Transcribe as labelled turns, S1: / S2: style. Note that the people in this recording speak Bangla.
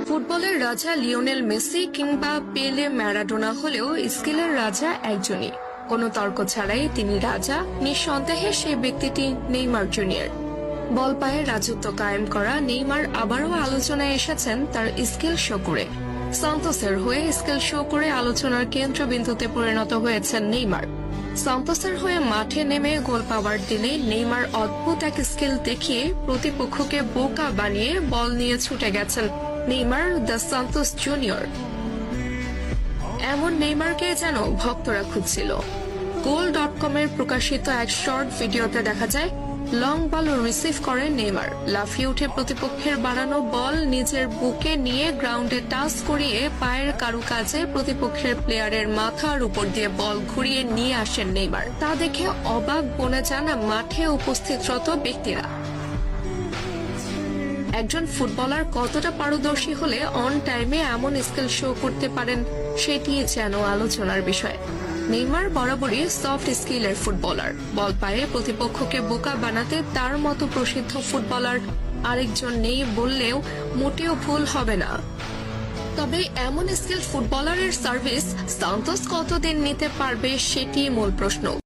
S1: ফুটবলের রাজা লিওনেল মেসি কিংবা পেলে ম্যারাডোনা হলেও স্কিলের রাজা একজনই। কোনো তর্ক ছাড়াই তিনি রাজা, নিঃসন্দেহে সেই ব্যক্তিটি নেইমার জুনিয়র। বল পায়ে রাজত্ব কায়েম করা নেইমার আবারও আলোচনায় এসেছেন তার স্কিল শো করে। সান্তোসের হয়ে স্কিল শো করে আলোচনার কেন্দ্রবিন্দুতে পরিণত হয়েছেন নেইমার। সান্তোসের হয়ে মাঠে নেমে গোল পাওয়ার দিনে নেইমার অদ্ভুত এক স্কিল দেখিয়ে প্রতিপক্ষকে বোকা বানিয়ে বল নিয়ে ছুটে গেছেন নেইমার দ্য সান্তোস জুনিয়র। এমন নেইমারকে যেন ভক্তরা খুঁজছিল। goal.com-এর প্রকাশিত এক শর্ট ভিডিওতে দেখা যায় লং বল রিসিভ করে নেইমার লাফিয়ে উঠে প্রতিপক্ষের বাড়ানো বল নিজের বুকে নিয়ে গ্রাউন্ডে টাচ করিয়ে পায়ের কারুকাজে প্রতিপক্ষের প্লেয়ারের মাথার উপর দিয়ে বল ঘুরিয়ে নিয়ে আসেন নেইমার। তা দেখে অবাক বনে যান মাঠে উপস্থিতরত ব্যক্তিরা। একজন ফুটবলার কতটা পারদর্শী হলে অন টাইমে এমন স্কিল শো করতে পারেন সেটি যেন আলোচনার বিষয়। নেইমার বরাবরই সফট স্কিলের ফুটবলার। বল পায়ে প্রতিপক্ষকে বোকা বানাতে তার মতো প্রসিদ্ধ ফুটবলার আরেকজন নেই বললেও মোটেও ভুল হবে না। তবে এমন স্কিল ফুটবলারের সার্ভিস সান্তোস কতদিন নিতে পারবে সেটি মূল প্রশ্ন।